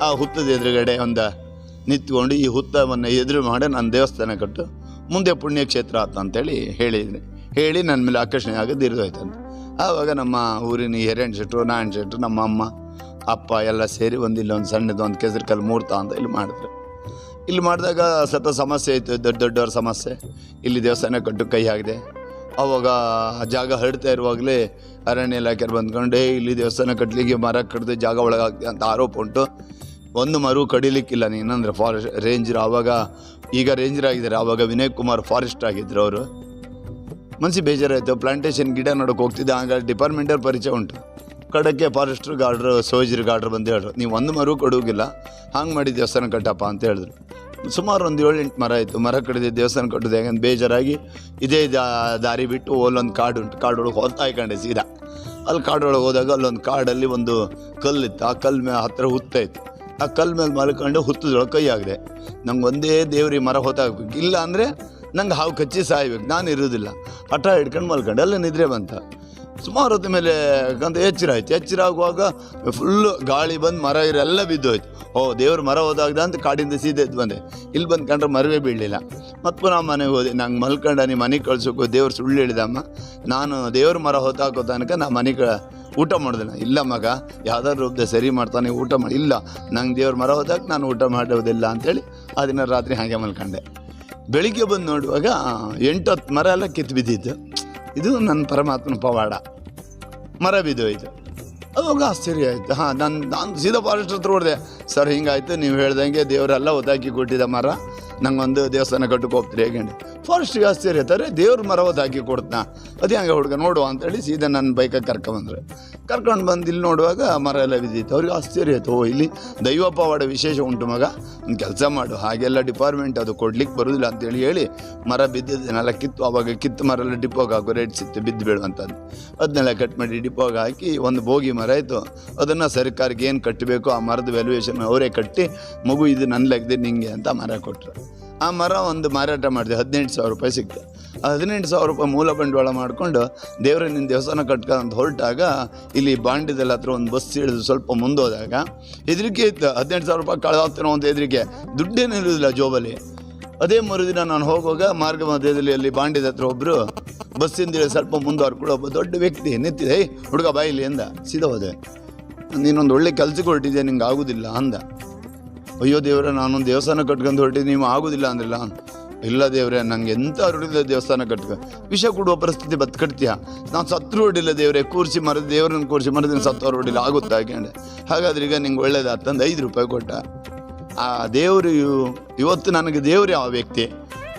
ಆ ಹುತ್ತದ ಎದುರುಗಡೆ ಒಂದು ನಿಂತ್ಕೊಂಡು ಈ ಹುತ್ತವನ್ನು ಎದುರು ಮಾಡಿ ನಾನು ದೇವಸ್ಥಾನ ಕಟ್ಟು ಮುಂದೆ ಪುಣ್ಯಕ್ಷೇತ್ರ ಆತ ಅಂತೇಳಿ ಹೇಳಿ ನನ್ನ ಮೇಲೆ ಆಕರ್ಷಣೆ ಆಗೋದು ಇರೋಯ್ತಂತ. ಆವಾಗ ನಮ್ಮ ಊರಿನ ಹಿರೇಣ್ ಶೆಟ್ರು, ನಾರಾಯಣ ಶೆಟ್ರು, ನಮ್ಮ ಅಮ್ಮ ಅಪ್ಪ ಎಲ್ಲ ಸೇರಿ ಇಲ್ಲೊಂದು ಸಣ್ಣದು ಒಂದು ಕೆಸರು ಕಲ್ಲು ಮೂರ್ತ ಅಂತ ಇಲ್ಲಿ ಮಾಡಿದ್ರು. ಇಲ್ಲಿ ಮಾಡಿದಾಗ ಸ್ವಲ್ಪ ಸಮಸ್ಯೆ ಆಯಿತು, ದೊಡ್ಡವ್ರ ಸಮಸ್ಯೆ. ಇಲ್ಲಿ ದೇವಸ್ಥಾನ ಕಟ್ಟು ಕೈ ಆಗಿದೆ. ಅವಾಗ ಜಾಗ ಹರಡ್ತಾ ಇರುವಾಗಲೇ ಅರಣ್ಯ ಇಲಾಖೆಯವ್ರು ಬಂದ್ಕೊಂಡು ಇಲ್ಲಿ ದೇವಸ್ಥಾನ ಕಟ್ಟಲಿಕ್ಕೆ ಮರ ಕಡ್ದು ಜಾಗ ಒಳಗಾಗ್ತದೆ ಅಂತ ಆರೋಪ ಉಂಟು. ಒಂದು ಮರು ಕಡಿಲಿಕ್ಕಿಲ್ಲ ನೀನಂದ್ರೆ ಫಾರೆಸ್ಟ್ ರೇಂಜರ್. ಆವಾಗ ಈಗ ರೇಂಜರ್ ಆಗಿದ್ದಾರೆ, ಆವಾಗ ವಿನಯ್ ಕುಮಾರ್ ಫಾರೆಸ್ಟ್ ಆಗಿದ್ದರು ಅವರು. ಮನಸ್ಸಿಗೆ ಬೇಜಾರಾಯಿತು. ಪ್ಲಾಂಟೇಶನ್ ಗಿಡ ನೋಡೋಕೆ ಹೋಗ್ತಿದ್ದೆ, ಆಗ ಡಿಪಾರ್ಟ್ಮೆಂಟವ್ರ ಪರಿಚಯ ಉಂಟು. ಕಡಕ್ಕೆ ಫಾರೆಸ್ಟ್ರು ಗಾರ್ಡ್ರು ಸೋಜರ್ ಗಾರ್ಡ್ರು ಬಂದು ಹೇಳಿದ್ರು, ನೀವು ಒಂದು ಮರು ಕೊಡೋಗಿಲ್ಲ, ಹಂಗೆ ಮಾಡಿ ದೇವಸ್ಥಾನ ಕಟ್ಟಪ್ಪ ಅಂತ ಹೇಳಿದ್ರು. ಸುಮಾರು ಒಂದು 7-8 ಮರ ಆಯಿತು. ಮರ ಕಡಿದೆ ದೇವಸ್ಥಾನ ಕಟ್ಟೋದು ಹೇಗಂತ ಬೇಜಾರಾಗಿ ಇದೇ ದಾರಿ ಬಿಟ್ಟು ಅಲ್ಲೊಂದು ಕಾಡು ಉಂಟು, ಕಾಡೊಳಗೆ ಹೊತ್ತಾಯ್ಕೊಂಡೆ ಸೀದಾ. ಅಲ್ಲಿ ಕಾಡೊಳಗೆ ಹೋದಾಗ ಅಲ್ಲೊಂದು ಕಾಡಲ್ಲಿ ಒಂದು ಕಲ್ಲಿತ್ತು. ಆ ಕಲ್ಲು ಮೇಲೆ ಹತ್ತಿರ ಹುತ್ತ ಇತ್ತು. ಆ ಕಲ್ಲು ಮೇಲೆ ಮಲ್ಕೊಂಡು ಹುತ್ತದೊಳಗೆ ಕೈ ಆಗಿದೆ. ನಂಗೆ ಒಂದೇ ದೇವ್ರಿಗೆ ಮರ ಹೊತ್ತಾಗಬೇಕು, ಇಲ್ಲ ಅಂದರೆ ನಂಗೆ ಹಾವು ಕಚ್ಚಿ ಸಾಯ್ಬೇಕು, ನಾನು ಇರೋದಿಲ್ಲ. ಹಠ ಹಿಡ್ಕೊಂಡು ಮಲ್ಕೊಂಡು ಅಲ್ಲೇ ನಿದ್ರೆ ಬಂತ. ಸುಮಾರು ಹೊತ್ತ ಮೇಲೆ ಯಾಕಂತ ಎಚ್ಚರ ಆಯ್ತು. ಎಚ್ಚರ ಆಗುವಾಗ ಫುಲ್ಲು ಗಾಳಿ ಬಂದು ಮರ ಇರೆಲ್ಲ ಬಿದ್ದೋಯ್ತು. ದೇವ್ರ ಮರ ಹೋದಾಗ್ದ ಅಂತ ಕಾಡಿಂದ ಸೀದೆ ಎದ್ದು ಬಂದೆ. ಇಲ್ಲಿ ಬಂದು ಕಂಡ್ರೆ ಮರವೇ ಬೀಳಲಿಲ್ಲ. ಮತ್ತು ಪುನಃ ಮನೆಗೆ ಹೋದೆ. ನಂಗೆ ಮಲ್ಕೊಂಡ ನೀ ಮನೆಗೆ ಕಳ್ಸೋಕೆ ದೇವ್ರು ಸುಳ್ಳು ಹೇಳಿದಮ್ಮ, ನಾನು ದೇವ್ರ ಮರ ಹೊತ್ತಾಕೋ ತನಕ ನಾ ಮನೆಗೆ ಊಟ ಮಾಡೋದಿಲ್ಲ. ಇಲ್ಲ ಮಗ, ಯಾವ್ದಾದ್ರು ರೂಪದ ಸರಿ ಮಾಡ್ತಾನೆ, ಊಟ ಮಾಡಿ. ಇಲ್ಲ, ನಂಗೆ ದೇವ್ರ ಮರ ಹೋದಾಗ ನಾನು ಊಟ ಮಾಡೋದಿಲ್ಲ ಅಂಥೇಳಿ ಆ ದಿನ ರಾತ್ರಿ ಹಾಗೆ ಮಲ್ಕೊಂಡೆ. ಬೆಳಿಗ್ಗೆ ಬಂದು ನೋಡುವಾಗ 8-10 ಮರ ಎಲ್ಲ ಕಿತ್ತು ಬಿದ್ದಿತ್ತು. ಇದು ನನ್ನ ಪರಮಾತ್ಮನ ಪವಾಡ. ಮರ ಬಿದ್ದೋಯ್ತು. ಅವಾಗ ಆಶ್ಚರ್ಯ ಆಯಿತು. ನಾನು ಸೀದಾ ಫಾರೆಸ್ಟ್ ಹತ್ರ ಹೊಡೆದೆ. ಸರ್ ಹಿಂಗಾಯ್ತು, ನೀವು ಹೇಳ್ದಂಗೆ ದೇವರೆಲ್ಲ ಒದ್ದಾಕಿ ಕೊಟ್ಟಿದ್ದ ಮರ, ನಂಗೊಂದು ದೇವಸ್ಥಾನ ಕಟ್ಟಕ್ಕೆ ಹೋಗ್ತೀರಿ ಹೇಗಂಡೆ. ಫಾರೆಸ್ಟಿಗೆ ಆಶ್ಚರ್ಯ ಆಯ್ತಾರೆ, ದೇವ್ರ ಮರ ಒದ್ದಾಕಿ ಕೊಡ್ತಾ, ಅದೇ ಹಂಗೆ ಹುಡುಗ ನೋಡುವ ಅಂತೇಳಿ ಸೀದಾ ನನ್ನ ಬೈಕಾಗಿ ಕರ್ಕೊಂಡು ಬಂದು ಇಲ್ಲಿ ನೋಡುವಾಗ ಮರ ಎಲ್ಲ ಬಿದ್ದಿತ್ತು. ಅವ್ರಿಗೆ ಆಶ್ಚರ್ಯ ಆಯಿತು, ಇಲ್ಲಿ ದೈವ ಪವಾಡ ವಿಶೇಷ ಉಂಟು ಮಗ, ಒಂದು ಕೆಲಸ ಮಾಡು, ಹಾಗೆಲ್ಲ ಡಿಪಾರ್ಟ್ಮೆಂಟ್ ಅದು ಕೊಡ್ಲಿಕ್ಕೆ ಬರೋದಿಲ್ಲ ಅಂತೇಳಿ ಹೇಳಿ ಮರ ಬಿದ್ದಿದ್ದನ್ನೆಲ್ಲ ಕಿತ್ತು. ಆವಾಗ ಕಿತ್ತು ಮರ ಎಲ್ಲ ಡಿಪೋಗೆ ಹಾಕೋ ರೇಟ್ ಸಿಕ್ತು ಬಿದ್ದು ಬೀಳುವಂಥದ್ದು. ಅದನ್ನೆಲ್ಲ ಕಟ್ ಮಾಡಿ ಡಿಪೋಗೆ ಹಾಕಿ ಒಂದು ಬೋಗಿ ಮರ ಆಯಿತು. ಅದನ್ನು ಸರ್ಕಾರಕ್ಕೆ ಏನು ಕಟ್ಟಬೇಕು ಆ ಮರದ ವ್ಯಾಲ್ಯೂಯೇಷನ್ ಅವರೇ ಕಟ್ಟಿ, ಮಗು ಇದು ನನ್ನ ಲೆಕ್ಕದೆ ನಿಂಗೆ ಅಂತ ಮರ ಕೊಟ್ಟರು. ಆ ಮರ ಒಂದು ಮಾರಾಟ ಮಾಡಿದೆ, 15,000 ರೂಪಾಯಿ ಸಿಕ್ತು. ಆ 15,000 ರೂಪಾಯಿ ಮೂಲ ಬಂಡವಾಳ ಮಾಡಿಕೊಂಡು ದೇವರನ್ನ ದೇವಸ್ಥಾನ ಕಟ್ಕೊಂತ ಹೊರಟಾಗ ಇಲ್ಲಿ ಬಾಂಡಿದಲ್ಲಿ ಹತ್ರ ಒಂದು ಬಸ್ ಹಿಡಿದು ಸ್ವಲ್ಪ ಮುಂದೋದಾಗ ಹೆದರಿಕೆ ಇತ್ತು. 15,000 ರೂಪಾಯಿ ಕಳೆದಾಗ್ತಾನೋ ಅಂತ ಹೆದರಿಕೆ, ದುಡ್ಡೇನು ಇರೋದಿಲ್ಲ ಜೋಬಲ್ಲಿ. ಅದೇ ಮರುದಿನ ನಾನು ಹೋಗುವಾಗ ಮಾರ್ಗ ಮಧ್ಯದಲ್ಲಿ ಅಲ್ಲಿ ಬಾಂಡಿದ ಹತ್ರ ಒಬ್ಬರು ಬಸ್ಸಿಂದ ಸ್ವಲ್ಪ ಮುಂದುವರ್ ಕೂಡ ಒಬ್ಬ ದೊಡ್ಡ ವ್ಯಕ್ತಿ ನಿಂತಿದೆ. ಹುಡುಗ ಬಾಯಿಲಿ ಅಂದ. ಸೀದಾ ಹೋದೆ. ನೀನೊಂದು ಒಳ್ಳೆ ಕೆಲಸಕ್ಕೆ ಹೊರಟಿದ್ದೆ, ನಿಂಗೆ ಆಗೋದಿಲ್ಲ ಅಂದ. ಅಯ್ಯೋ ದೇವರ, ನಾನೊಂದು ದೇವಸ್ಥಾನ ಕಟ್ಕೊಂಡು ಹೊರಟಿದ್ದೆ, ನೀವು ಆಗೋದಿಲ್ಲ ಅಂದ್ರಲ್ಲ. ಇಲ್ಲ ದೇವ್ರೆ, ನಂಗೆ ಎಂಥ ಹೊಡಿಲ್ಲ ದೇವಸ್ಥಾನ ಕಟ್ಕ, ವಿಷ ಕೊಡುವ ಪರಿಸ್ಥಿತಿ ಕಟ್ತೀಯ, ನಾನು ಸತ್ರು ಹೊಡಿಲ್ಲ ದೇವ್ರೆ, ಕೂರಿಸಿ ಮರದ ದೇವ್ರನ್ನ ಕೂರಿಸಿ ಮರದಿನ ಸತ್ತವ್ರು ಹೊಡಿಲ್ಲ ಆಗುತ್ತಾ ಹಾಕ್ಯಂಡೆ. ಹಾಗಾದ್ರೆ ಈಗ ನಿಂಗೆ ಒಳ್ಳೇದಾತಂದು 5 ರೂಪಾಯಿ ಕೊಟ್ಟ. ಆ ದೇವರು ಇವತ್ತು ನನಗೆ ದೇವ್ರೆ ಆ ವ್ಯಕ್ತಿ,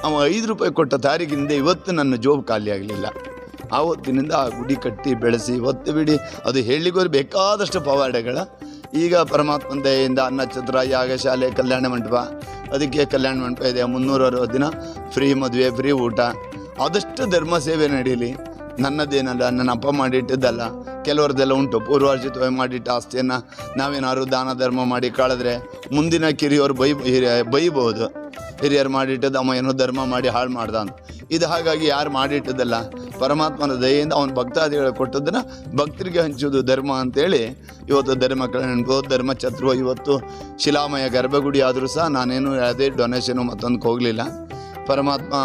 ಅವ 5 ರೂಪಾಯಿ ಕೊಟ್ಟ ತಾರೀಕಿನಿಂದ ಇವತ್ತು ನನ್ನ ಜೋಬ್ ಖಾಲಿ ಆಗಲಿಲ್ಲ. ಆವತ್ತಿನಿಂದ ಆ ಗುಡಿ ಕಟ್ಟಿ ಬೆಳೆಸಿ ಇವತ್ತು ಬಿಡಿ ಅದು ಹೇಳಲಿಕ್ಕೆ ಬೇಕಾದಷ್ಟು ಪವಾಡಗಳ. ಈಗ ಪರಮಾತ್ಮನ ದಯೆಯಿಂದ ಅನ್ನಛತ್ರ, ಯಾಗಶಾಲೆ, ಕಲ್ಯಾಣ ಮಂಟಪ, ಅದಕ್ಕೆ ಕಲ್ಯಾಣ ಮಂಟಪ ಇದೆ, 360 ದಿನ ಫ್ರೀ ಮದುವೆ, ಫ್ರೀ ಊಟ, ಆದಷ್ಟು ಧರ್ಮ ಸೇವೆ ನಡೀಲಿ. ನನ್ನದೇನಲ್ಲ, ನನ್ನ ಅಪ್ಪ ಮಾಡಿಟ್ಟಿದ್ದಲ್ಲ, ಕೆಲವ್ರದ್ದೆಲ್ಲ ಉಂಟು. ಪೂರ್ವಾರ್ಜಿತವಾಗಿ ಮಾಡಿಟ್ಟ ಆಸ್ತಿಯನ್ನು ನಾವೇನಾದ್ರು ದಾನ ಧರ್ಮ ಮಾಡಿ ಕಳೆದ್ರೆ ಮುಂದಿನ ಕಿರಿಯವರು ಬೈಬೋದು, ಹಿರಿಯರು ಮಾಡಿಟ್ಟದ್ದು ಅಮ್ಮ ಏನೋ ಧರ್ಮ ಮಾಡಿ ಹಾಳು ಮಾಡ್ದ ಅಂತ. ಇದು ಹಾಗಾಗಿ ಯಾರು ಮಾಡಿಟ್ಟದಲ್ಲ, ಪರಮಾತ್ಮನ ದಯೆಯಿಂದ ಅವನ ಭಕ್ತಾದಿಗಳು ಕೊಟ್ಟದನ್ನು ಭಕ್ತರಿಗೆ ಹಂಚೋದು ಧರ್ಮ ಅಂತೇಳಿ ಇವತ್ತು ಧರ್ಮ ಕಲ್ಯಾಣ ಧರ್ಮಛತ್ರ. ಇವತ್ತು ಶಿಲಾಮಯ ಗರ್ಭಗುಡಿ ಆದರೂ ಸಹ ನಾನೇನು ಯಾವುದೇ ಡೊನೇಷನು ಮತ್ತೊಂದಕ್ಕೆ ಹೋಗಲಿಲ್ಲ. ಪರಮಾತ್ಮ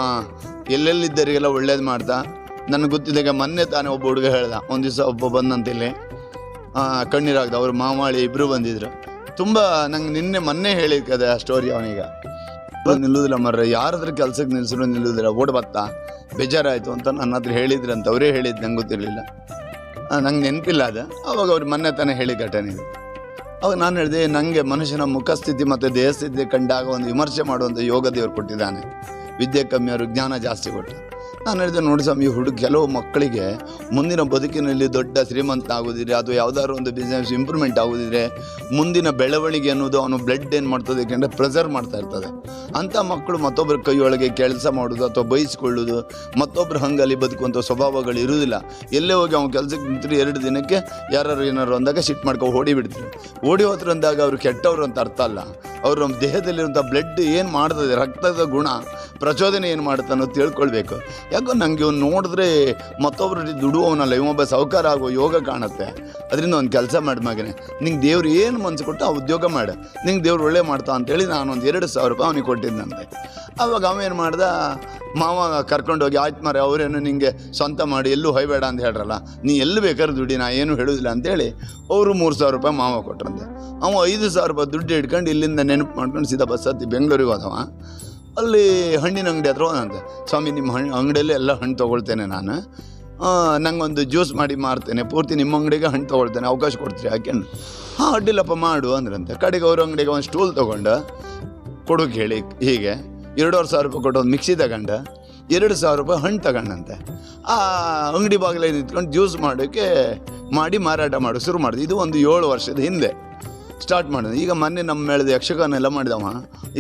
ಎಲ್ಲೆಲ್ಲಿದ್ದರಿಗೆಲ್ಲ ಒಳ್ಳೇದು ಮಾಡ್ತಾ. ನನಗೆ ಗೊತ್ತಿದ್ದಾಗ ಮೊನ್ನೆ ತಾನೇ ಒಬ್ಬ ಹುಡುಗ ಹೇಳ್ದ, ಒಂದು ದಿವಸ ಒಬ್ಬ ಬಂದಂತಿಲ್ಲಿ ಕಣ್ಣೀರಾಗ್ದ, ಅವ್ರು ಮಾಮಾಳಿ ಇಬ್ಬರು ಬಂದಿದ್ರು. ತುಂಬ ನಂಗೆ ಮೊನ್ನೆ ಹೇಳಿಕದೆ ಆ ಸ್ಟೋರಿ. ಅವನೀಗ ನಿಲ್ಲುವುದಿಲ್ಲ ಮರ್ರೆ, ಯಾರಾದ್ರೂ ಕೆಲ್ಸಕ್ಕೆ ನಿಲ್ಸಿದ್ರು ನಿಲ್ಲುವುದಿಲ್ಲ, ಓಡ್ ಬತ್ತಾ ಬೇಜಾರಾಯಿತು ಅಂತ ನನ್ನ ಹತ್ರ ಹೇಳಿದ್ರಂತ. ಅವರೇ ಹೇಳಿದ್ದು, ನಂಗೆ ಗೊತ್ತಿರಲಿಲ್ಲ, ನಂಗೆ ನೆನಪಿಲ್ಲ ಅದು. ಅವಾಗ ಅವ್ರು ಮೊನ್ನೆ ತಾನೇ ಹೇಳಿ ಘಟನೆ ಇದು. ಅವಾಗ ನಾನು ಹೇಳಿದೆ, ನನಗೆ ಮನುಷ್ಯನ ಮುಖಸ್ಥಿತಿ ಮತ್ತು ದೇಹಸ್ಥಿತಿ ಕಂಡಾಗ ಒಂದು ವಿಮರ್ಶೆ ಮಾಡುವಂಥ ಯೋಗ ದೇವರು ಕೊಟ್ಟಿದ್ದಾನೆ. ವಿದ್ಯೆ ಕಮ್ಮಿಯವರು ಜ್ಞಾನ ಜಾಸ್ತಿ ಕೊಟ್ಟು. ನಾನು ಹೇಳಿದೆ, ನೋಡಿ ಸ್ವಾಮಿ, ಕೆಲವು ಮಕ್ಕಳಿಗೆ ಮುಂದಿನ ಬದುಕಿನಲ್ಲಿ ದೊಡ್ಡ ಶ್ರೀಮಂತ ಆಗೋದಿದ್ರೆ, ಅದು ಯಾವುದಾದ್ರು ಒಂದು ಬಿಸ್ನೆಸ್ ಇಂಪ್ರೂವ್ಮೆಂಟ್ ಆಗೋದಿದ್ರೆ, ಮುಂದಿನ ಬೆಳವಣಿಗೆ ಅನ್ನೋದು ಅವನು ಬ್ಲಡ್ ಏನು ಮಾಡ್ತದೆ ಯಾಕೆಂದರೆ ಪ್ರೆಸರ್ ಮಾಡ್ತಾ ಇರ್ತದೆ. ಅಂಥ ಮಕ್ಕಳು ಮತ್ತೊಬ್ಬರ ಕೈಯೊಳಗೆ ಕೆಲಸ ಮಾಡೋದು ಅಥವಾ ಬಯಸ್ಕೊಳ್ಳೋದು, ಮತ್ತೊಬ್ಬರು ಹಂಗಲ್ಲಿ ಬದುಕುವಂಥ ಸ್ವಭಾವಗಳು ಇರುವುದಿಲ್ಲ. ಎಲ್ಲೇ ಹೋಗಿ ಅವ್ನು ಕೆಲಸಕ್ಕೆ ನಿಂತರು 2 ದಿನಕ್ಕೆ ಯಾರು ಏನಾರು ಅಂದಾಗ ಸಿಟ್ಟು ಮಾಡ್ಕೊಂಡು ಓಡಿ ಬಿಡ್ತಾರೆ. ಓಡಿ ಹೋದ್ರು ಅಂದಾಗ ಅವರು ಕೆಟ್ಟವರು ಅಂತ ಅರ್ಥ ಅಲ್ಲ. ಅವರು ನಮ್ಮ ದೇಹದಲ್ಲಿರುವಂಥ ಬ್ಲಡ್ ಏನು ಮಾಡ್ತದೆ, ರಕ್ತದ ಗುಣ ಪ್ರಚೋದನೆ ಏನು ಮಾಡುತ್ತೆ ಅನ್ನೋದು ತಿಳ್ಕೊಳ್ಬೇಕು. ಯಾಕೋ ನನಗೆ ಇವ್ನು ನೋಡಿದ್ರೆ ಮತ್ತೊಬ್ಬರು ದುಡುವವನಲ್ಲ, ಇವೊಬ್ಬ ಸಾಹುಕಾರ ಆಗೋ ಯೋಗ ಕಾಣುತ್ತೆ. ಅದರಿಂದ ಒಂದು ಕೆಲಸ ಮಾಡಿ ಮಗನೇ, ನಿಂಗೆ ದೇವ್ರು ಏನು ಮನಸ್ಸು ಕೊಟ್ಟು ಆ ಉದ್ಯೋಗ ಮಾಡು, ನಿಂಗೆ ದೇವ್ರು ಒಳ್ಳೆ ಮಾಡ್ತಾ ಅಂತೇಳಿ ನಾನೊಂದು 2,000 ರೂಪಾಯಿ ಅವನಿಗೆ ಕೊಟ್ಟಿದ್ದಂತೆ. ಆವಾಗ ಅವೇನು ಮಾಡ್ದೆ, ಮಾವ ಕರ್ಕೊಂಡೋಗಿ, ಆಯ್ತು ಮಾರೆ ಅವರೇನು ನಿಂಗೆ ಸ್ವಂತ ಮಾಡಿ ಎಲ್ಲೂ ಹೊಯ್ಬೇಡ ಅಂತ ಹೇಳ್ರಲ್ಲ, ನೀ ಎಲ್ಲಿ ಬೇಕಾದ್ರೂ ದುಡ್ಡಿ, ನಾ ಏನು ಹೇಳೋದಿಲ್ಲ ಅಂತೇಳಿ ಅವರು 3,000 ರೂಪಾಯಿ ಮಾವ ಕೊಟ್ರಂತೆ. ಅವ 5,000 ರೂಪಾಯಿ ದುಡ್ಡು ಇಟ್ಕೊಂಡು ಇಲ್ಲಿಂದ ನೆನಪು ಮಾಡ್ಕೊಂಡು ಸೀದಾ ಬಸ್ ಹತ್ತಿ ಬೆಂಗಳೂರಿಗೆ ಹೋದವ. ಅಲ್ಲಿ ಹಣ್ಣಿನ ಅಂಗಡಿ ಹತ್ರ ಹೋದಂತೆ, ಸ್ವಾಮಿ ನಿಮ್ಮ ಅಂಗಡಿಯಲ್ಲಿ ಎಲ್ಲ ಹಣ್ಣು ತೊಗೊಳ್ತೇನೆ ನಾನು, ನಂಗೊಂದು ಜ್ಯೂಸ್ ಮಾಡಿ ಮಾರ್ತೇನೆ, ಪೂರ್ತಿ ನಿಮ್ಮ ಅಂಗಡಿಗೆ ಹಣ್ಣು ತೊಗೊಳ್ತೇನೆ, ಅವಕಾಶ ಕೊಡ್ತೀರಿ ಹಾಕ್ಯಂಡು. ಹಾಂ ಅಡ್ಡಿಲ್ಲಪ್ಪ ಮಾಡು ಅಂದ್ರಂತೆ. ಕಡೆಗೆ ಅವ್ರ ಅಂಗಡಿಗೆ ಒಂದು ಸ್ಟೂಲ್ ತೊಗೊಂಡು ಕೊಡೋಕೆ ಹೇಳಿ, ಹೀಗೆ 2,500 ರೂಪಾಯಿ ಕೊಟ್ಟು ಒಂದು ಮಿಕ್ಸಿ ತಗೊಂಡು 2,000 ರೂಪಾಯಿ ಹಣ್ಣು ತಗೊಂಡಂತೆ. ಆ ಅಂಗಡಿ ಬಾಗಿಲೇ ನಿಂತ್ಕೊಂಡು ಜ್ಯೂಸ್ ಮಾಡೋಕ್ಕೆ ಮಾಡಿ ಮಾರಾಟ ಮಾಡೋಕ್ಕೆ ಶುರು ಮಾಡಿದೆ. ಇದು ಒಂದು 7 ವರ್ಷದ ಹಿಂದೆ ಸ್ಟಾರ್ಟ್ ಮಾಡಿದೆ. ಈಗ ಮೊನ್ನೆ ನಮ್ಮ ಮೇಳದ ಯಕ್ಷಗಾನ ಎಲ್ಲ ಮಾಡಿದವ.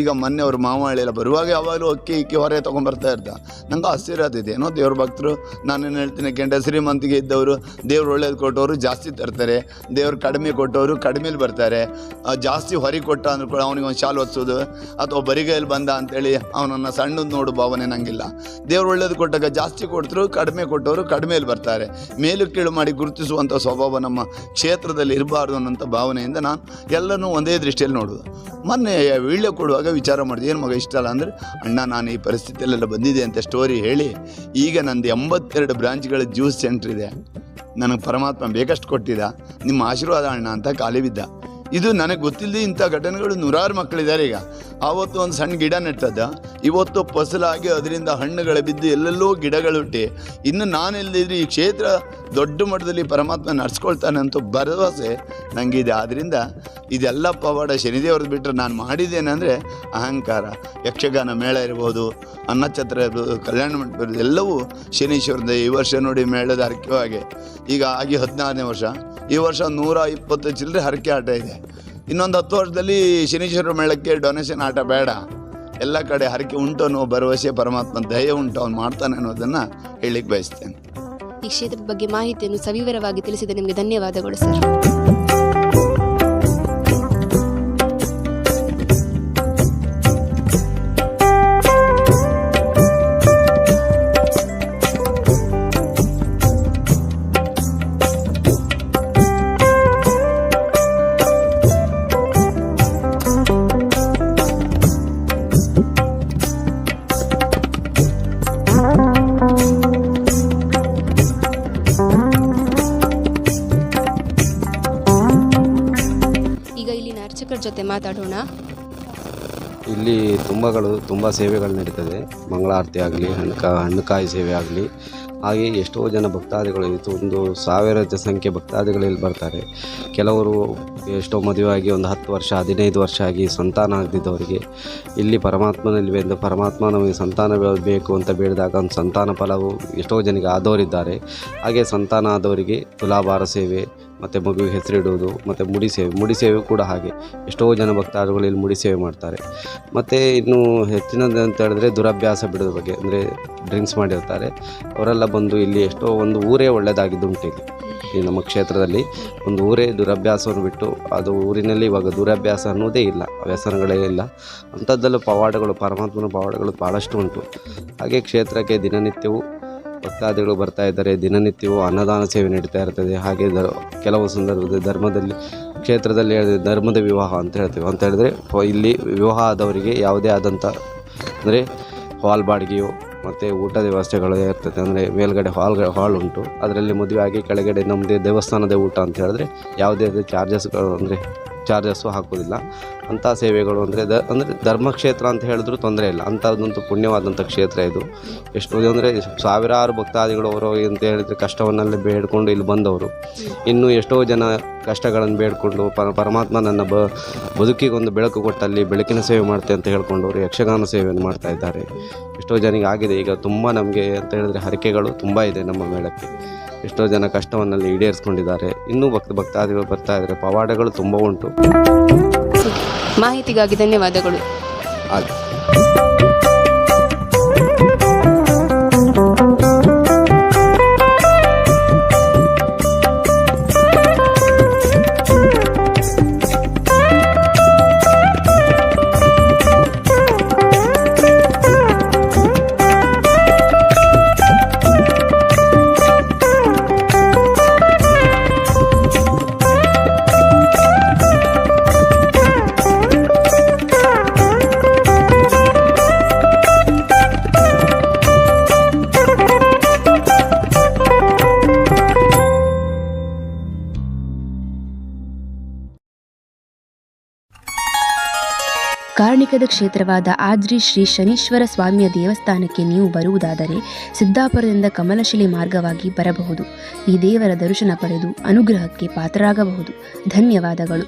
ಈಗ ಮೊನ್ನೆ ಅವ್ರ ಮಾವಳಿ ಎಲ್ಲ ಬರುವಾಗ ಯಾವಾಗಲೂ ಅಕ್ಕಿ ಹೊರೆ ತೊಗೊಂಬರ್ತಾ ಇರ್ತ. ನಂಗೆ ಆಶ್ಚರ್ಯ ಆಗ್ತಿದೆ, ಏನೋ ದೇವ್ರ ಭಕ್ತರು, ನಾನೇನು ಹೇಳ್ತೀನಿ ಕೆಂಡ ಶ್ರೀಮಂತಿಗೆ ಇದ್ದವರು, ದೇವ್ರು ಒಳ್ಳೇದು ಕೊಟ್ಟವರು ಜಾಸ್ತಿ ತರ್ತಾರೆ, ದೇವ್ರು ಕಡಿಮೆ ಕೊಟ್ಟವರು ಕಡಿಮೆಲಿ ಬರ್ತಾರೆ. ಜಾಸ್ತಿ ಹೊರೆ ಕೊಟ್ಟ ಅಂದ್ರೂ ಕೂಡ ಅವನಿಗೆ ಒಂದು ಶಾಲು ಹೊತ್ಸೋದು ಅಥವಾ ಬರಿಗೈಯಲ್ಲಿ ಬಂದ ಅಂತೇಳಿ ಅವನನ್ನು ಸಣ್ಣದು ನೋಡು ಭಾವನೆ ನಂಗಿಲ್ಲ. ದೇವ್ರು ಒಳ್ಳೇದು ಕೊಟ್ಟಾಗ ಜಾಸ್ತಿ ಕೊಡ್ತರು, ಕಡಿಮೆ ಕೊಟ್ಟವರು ಕಡಿಮೆಯಲ್ಲಿ ಬರ್ತಾರೆ. ಮೇಲು ಕೀಳು ಮಾಡಿ ಗುರುತಿಸುವಂಥ ಸ್ವಭಾವ ನಮ್ಮ ಕ್ಷೇತ್ರದಲ್ಲಿ ಇರಬಾರ್ದು ಅನ್ನೋಂಥ ಭಾವನೆಯಿಂದ ನಾನು ಎಲ್ಲನೂ ಒಂದೇ ದೃಷ್ಟಿಯಲ್ಲಿ ನೋಡೋದು. ಮೊನ್ನೆ ವೀಳ್ಯ ಕೊಡುವಾಗ ವಿಚಾರ ಮಾಡಿದೆ, ಏನು ಮಗ ಇಷ್ಟ ಅಲ್ಲ ಅಂದರೆ, ಅಣ್ಣ ನಾನು ಈ ಪರಿಸ್ಥಿತಿಯಲ್ಲೆಲ್ಲ ಬಂದಿದೆ ಅಂತ ಸ್ಟೋರಿ ಹೇಳಿ, ಈಗ ನಂದು 82 ಬ್ರಾಂಚ್ಗಳ ಜ್ಯೂಸ್ ಸೆಂಟ್ರ್ ಇದೆ, ನನಗೆ ಪರಮಾತ್ಮ ಬೇಕಷ್ಟು ಕೊಟ್ಟಿದ್ದ, ನಿಮ್ಮ ಆಶೀರ್ವಾದ ಅಣ್ಣ ಅಂತ ಖಾಲಿ ಬಿದ್ದ. ಇದು ನನಗೆ ಗೊತ್ತಿಲ್ಲದೆ ಇಂಥ ಘಟನೆಗಳು 100 ಮಕ್ಕಳಿದ್ದಾರೆ. ಈಗ ಆವತ್ತು ಒಂದು ಸಣ್ಣ ಗಿಡ ನೆಟ್ಟದ, ಇವತ್ತು ಫಸಲಾಗಿ ಅದರಿಂದ ಹಣ್ಣುಗಳು ಬಿದ್ದು ಎಲ್ಲೆಲ್ಲೋ ಗಿಡಗಳು ಹುಟ್ಟಿ, ಇನ್ನು ನಾನೆಲ್ಲದಿದ್ರೆ ಈ ಕ್ಷೇತ್ರ ದೊಡ್ಡ ಮಟ್ಟದಲ್ಲಿ ಪರಮಾತ್ಮ ನಡೆಸ್ಕೊಳ್ತಾನೆ ಅಂತ ಭರವಸೆ ನನಗಿದೆ. ಆದ್ದರಿಂದ ಇದೆಲ್ಲ ಪವಾಡ ಶನಿದೇವ್ರದ್ದು ಬಿಟ್ಟರೆ ನಾನು ಮಾಡಿದ್ದೇನೆ ಅಂದರೆ ಅಹಂಕಾರ. ಯಕ್ಷಗಾನ ಮೇಳ ಇರ್ಬೋದು, ಅನ್ನಛತ್ರ ಇರ್ಬೋದು, ಕಲ್ಯಾಣ ಮಂಟಪ ಇರ್ಬೋದು, ಎಲ್ಲವೂ ಶನೀಶ್ವರದ. ಈ ವರ್ಷ ನೋಡಿ ಮೇಳದ ಹರಕೆವಾಗೆ ಈಗ ಆಗಿ 16ನೇ ವರ್ಷ. ಈ ವರ್ಷ 120 ಚಿಲ್ಲರೆ ಹರಕೆ ಆಟ ಇದೆ. ಇನ್ನೊಂದು 10 ವರ್ಷದಲ್ಲಿ ಶನೀಶ್ವರ ಮೇಳಕ್ಕೆ ಡೊನೇಷನ್ ಆಟ ಬೇಡ, ಎಲ್ಲ ಕಡೆ ಹರಕೆ ಉಂಟು ಅನ್ನೋ ಭರವಸೆ, ಪರಮಾತ್ಮ ದಯೆ ಉಂಟು, ಅವ್ನು ಮಾಡ್ತಾನೆ ಅನ್ನೋದನ್ನು ಹೇಳಲಿಕ್ಕೆ ಬಯಸ್ತೇನೆ. ಈ ಕ್ಷೇತ್ರದ ಬಗ್ಗೆ ಮಾಹಿತಿಯನ್ನು ಸವಿವರವಾಗಿ ತಿಳಿಸಿದ ನಿಮಗೆ ಧನ್ಯವಾದಗಳು ಸರ್. ಜೊತೆ ಮಾತಾಡೋಣ. ಇಲ್ಲಿ ತುಂಬ ಸೇವೆಗಳು ನಡೀತದೆ. ಮಂಗಳಾರತಿ ಆಗಲಿ, ಹಣ್ಣುಕಾಯಿ ಸೇವೆ ಆಗಲಿ, ಹಾಗೆ ಎಷ್ಟೋ ಜನ ಭಕ್ತಾದಿಗಳು ಒಂದು 1000 ಸಂಖ್ಯೆ ಭಕ್ತಾದಿಗಳು ಇಲ್ಲಿ ಬರ್ತಾರೆ. ಕೆಲವರು ಎಷ್ಟೋ ಮದುವೆಯಾಗಿ ಒಂದು 10 ವರ್ಷ 15 ವರ್ಷ ಆಗಿ ಸಂತಾನ ಆಗದಿದ್ದವರಿಗೆ ಇಲ್ಲಿ ಪರಮಾತ್ಮನಲ್ಲಿ ಬಂದು ಪರಮಾತ್ಮ ನಮಗೆ ಸಂತಾನ ಬೇಕು ಅಂತ ಬೇಡಿದಾಗ ಒಂದು ಸಂತಾನ ಫಲವು ಎಷ್ಟೋ ಜನಕ್ಕೆ ಆದವರಿದ್ದಾರೆ. ಹಾಗೆ ಸಂತಾನ ಆದವರಿಗೆ ತುಲಾಭಾರ ಸೇವೆ ಮತ್ತು ಮಗುವಿಗೆ ಹೆಸರಿಡುವುದು ಮತ್ತು ಮುಡಿ ಸೇವೆ ಕೂಡ ಹಾಗೆ ಎಷ್ಟೋ ಜನ ಭಕ್ತಾದಿಗಳು ಇಲ್ಲಿ ಮುಡಿ ಸೇವೆ ಮಾಡ್ತಾರೆ. ಮತ್ತು ಇನ್ನು ಹೆಚ್ಚಿನದು ಅಂತ ಹೇಳಿದ್ರೆ ದುರಭ್ಯಾಸ ಬಿಡೋದ್ರ ಬಗ್ಗೆ, ಅಂದರೆ ಡ್ರಿಂಕ್ಸ್ ಮಾಡಿರ್ತಾರೆ ಅವರೆಲ್ಲ ಬಂದು ಇಲ್ಲಿ ಎಷ್ಟೋ ಒಂದು ಊರೇ ಒಳ್ಳೆಯದಾಗಿದ್ದುಂಟು. ಈ ನಮ್ಮ ಕ್ಷೇತ್ರದಲ್ಲಿ ಒಂದು ಊರೇ ದುರಭ್ಯಾಸವನ್ನು ಬಿಟ್ಟು, ಅದು ಊರಿನಲ್ಲಿ ಇವಾಗ ದುರಭ್ಯಾಸ ಅನ್ನೋದೇ ಇಲ್ಲ, ವ್ಯಸನಗಳೇ ಇಲ್ಲ. ಅಂಥದ್ದೆಲ್ಲ ಪವಾಡಗಳು, ಪರಮಾತ್ಮನ ಪವಾಡಗಳು ಭಾಳಷ್ಟು ಉಂಟು. ಹಾಗೆ ಕ್ಷೇತ್ರಕ್ಕೆ ದಿನನಿತ್ಯವೂ ಭಕ್ತಾದಿಗಳು ಬರ್ತಾ ಇದ್ದಾರೆ. ದಿನನಿತ್ಯವೂ ಅನ್ನದಾನ ಸೇವೆ ನಡೀತಾ ಇರ್ತದೆ. ಹಾಗೆ ಕೆಲವು ಸಂದರ್ಭದಲ್ಲಿ ಕ್ಷೇತ್ರದಲ್ಲಿ ಧರ್ಮದ ವಿವಾಹ ಅಂತ ಹೇಳ್ತೀವಿ. ಅಂತ ಹೇಳಿದ್ರೆ ಇಲ್ಲಿ ವಿವಾಹ ಆದವರಿಗೆ ಯಾವುದೇ ಆದಂಥ ಅಂದರೆ ಹಾಲ್ ಬಾಡಿಗೆಯೋ ಮತ್ತು ಊಟದ ವ್ಯವಸ್ಥೆಗಳು ಇರ್ತದೆ. ಅಂದರೆ ಮೇಲ್ಗಡೆ ಹಾಲ್ ಉಂಟು, ಅದರಲ್ಲಿ ಮದುವೆ ಆಗಿ ಕೆಳಗಡೆ ನಮ್ಮದೇ ದೇವಸ್ಥಾನದ ಊಟ ಅಂತ ಹೇಳಿದ್ರೆ ಯಾವುದೇ ಚಾರ್ಜಸ್ಸು ಹಾಕೋದಿಲ್ಲ. ಅಂಥ ಸೇವೆಗಳು ಅಂದರೆ ಧರ್ಮಕ್ಷೇತ್ರ ಅಂತ ಹೇಳಿದ್ರು ತೊಂದರೆ ಇಲ್ಲ. ಅಂಥದ್ದಂತೂ ಪುಣ್ಯವಾದಂಥ ಕ್ಷೇತ್ರ ಇದು. ಎಷ್ಟೋ ಅಂದರೆ ಸಾವಿರಾರು ಭಕ್ತಾದಿಗಳು ಅವರು ಅಂತ ಹೇಳಿದರೆ ಕಷ್ಟವನ್ನೆಲ್ಲ ಬೇಡ್ಕೊಂಡು ಇಲ್ಲಿ ಬಂದವರು. ಇನ್ನು ಎಷ್ಟೋ ಜನ ಕಷ್ಟಗಳನ್ನು ಬೇಡಿಕೊಂಡು ಪರಮಾತ್ಮ ನನ್ನ ಬದುಕಿಗೊಂದು ಬೆಳಕು ಕೊಟ್ಟಲ್ಲಿ ಬೆಳಕಿನ ಸೇವೆ ಮಾಡ್ತೆ ಅಂತ ಹೇಳ್ಕೊಂಡು ಅವರು ಯಕ್ಷಗಾನ ಸೇವೆಯನ್ನು ಮಾಡ್ತಾ ಇದ್ದಾರೆ. ಎಷ್ಟೋ ಜನಿಗೆ ಆಗಿದೆ. ಈಗ ತುಂಬ ನಮಗೆ ಅಂತ ಹೇಳಿದ್ರೆ ಹರಕೆಗಳು ತುಂಬ ಇದೆ ನಮ್ಮ ಮೇಳಕ್ಕೆ. ಎಷ್ಟೋ ಜನ ಕಷ್ಟವನ್ನಲ್ಲಿ ಈಡೇರಿಸ್ಕೊಂಡಿದ್ದಾರೆ. ಇನ್ನೂ ಭಕ್ತಾದಿಗಳು ಬರ್ತಾ ಇದ್ದಾರೆ. ಪವಾಡಗಳು ತುಂಬ ಉಂಟು. ಮಾಹಿತಿಗಾಗಿ ಧನ್ಯವಾದಗಳು. ಆಯ್ತು. ಕಾರ್ಣಿಕದ ಕ್ಷೇತ್ರವಾದ ಆದ್ರಿ ಶ್ರೀ ಶನೀಶ್ವರ ಸ್ವಾಮಿಯ ದೇವಸ್ಥಾನಕ್ಕೆ ನೀವು ಬರುವುದಾದರೆ ಸಿದ್ದಾಪುರದಿಂದ ಕಮಲಶಿಲೆ ಮಾರ್ಗವಾಗಿ ಬರಬಹುದು. ಈ ದೇವರ ದರ್ಶನ ಪಡೆದು ಅನುಗ್ರಹಕ್ಕೆ ಪಾತ್ರರಾಗಬಹುದು. ಧನ್ಯವಾದಗಳು.